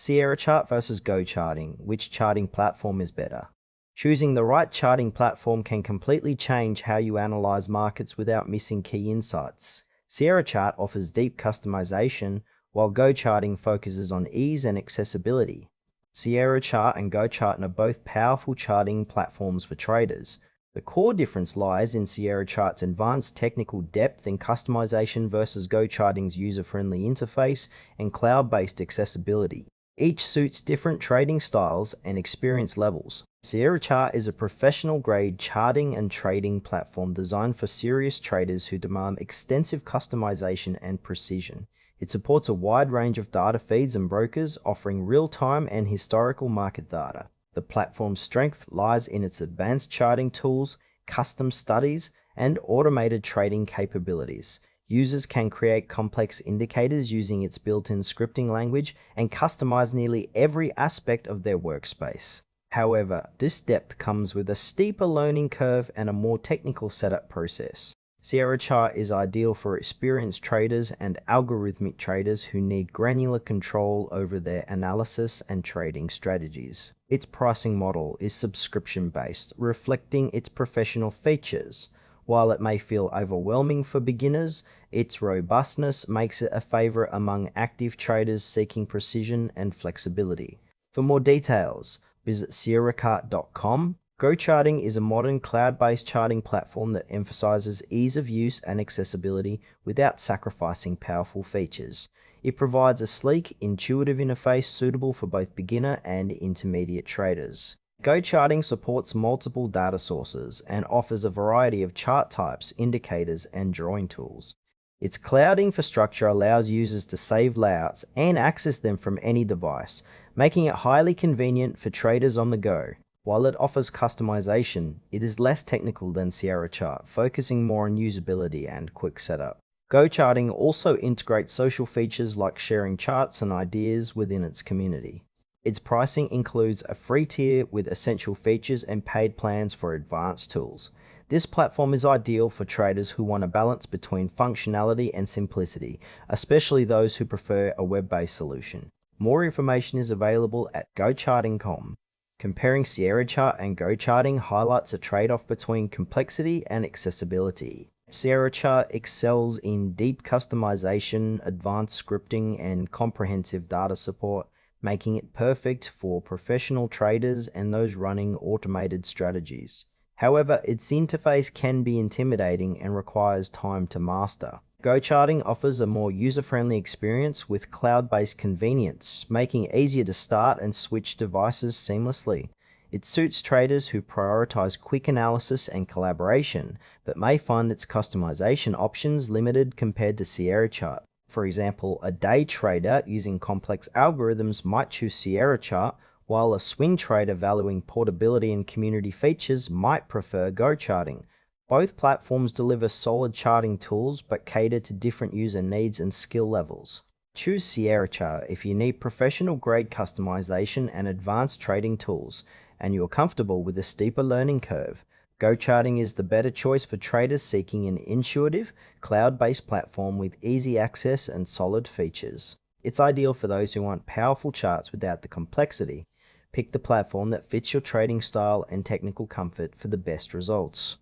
Sierra Chart versus GoCharting. Which charting platform is better? Choosing the right charting platform can completely change how you analyze markets without missing key insights. Sierra Chart offers deep customization, while GoCharting focuses on ease and accessibility. Sierra Chart and GoCharting are both powerful charting platforms for traders. The core difference lies in Sierra Chart's advanced technical depth and customization versus GoCharting's user-friendly interface and cloud-based accessibility. Each suits different trading styles and experience levels. Sierra Chart is a professional-grade charting and trading platform designed for serious traders who demand extensive customization and precision. It supports a wide range of data feeds and brokers, offering real-time and historical market data. The platform's strength lies in its advanced charting tools, custom studies, and automated trading capabilities. Users can create complex indicators using its built-in scripting language and customize nearly every aspect of their workspace. However, this depth comes with a steeper learning curve and a more technical setup process. Sierra Chart is ideal for experienced traders and algorithmic traders who need granular control over their analysis and trading strategies. Its pricing model is subscription-based, reflecting its professional features. While it may feel overwhelming for beginners, its robustness makes it a favorite among active traders seeking precision and flexibility. For more details, visit sierrachart.com. GoCharting is a modern cloud-based charting platform that emphasizes ease of use and accessibility without sacrificing powerful features. It provides a sleek, intuitive interface suitable for both beginner and intermediate traders. GoCharting supports multiple data sources and offers a variety of chart types, indicators, and drawing tools. Its cloud infrastructure allows users to save layouts and access them from any device, making it highly convenient for traders on the go. While it offers customization, it is less technical than Sierra Chart, focusing more on usability and quick setup. GoCharting also integrates social features like sharing charts and ideas within its community. Its pricing includes a free tier with essential features and paid plans for advanced tools. This platform is ideal for traders who want a balance between functionality and simplicity, especially those who prefer a web-based solution. More information is available at GoCharting.com. Comparing Sierra Chart and GoCharting highlights a trade-off between complexity and accessibility. Sierra Chart excels in deep customization, advanced scripting, and comprehensive data support, making it perfect for professional traders and those running automated strategies. However, its interface can be intimidating and requires time to master. GoCharting offers a more user-friendly experience with cloud-based convenience, making it easier to start and switch devices seamlessly. It suits traders who prioritize quick analysis and collaboration, but may find its customization options limited compared to Sierra Chart. For example, a day trader using complex algorithms might choose Sierra Chart, while a swing trader valuing portability and community features might prefer GoCharting. Both platforms deliver solid charting tools but cater to different user needs and skill levels. Choose Sierra Chart if you need professional-grade customization and advanced trading tools, and you're comfortable with a steeper learning curve. GoCharting is the better choice for traders seeking an intuitive, cloud-based platform with easy access and solid features. It's ideal for those who want powerful charts without the complexity. Pick the platform that fits your trading style and technical comfort for the best results.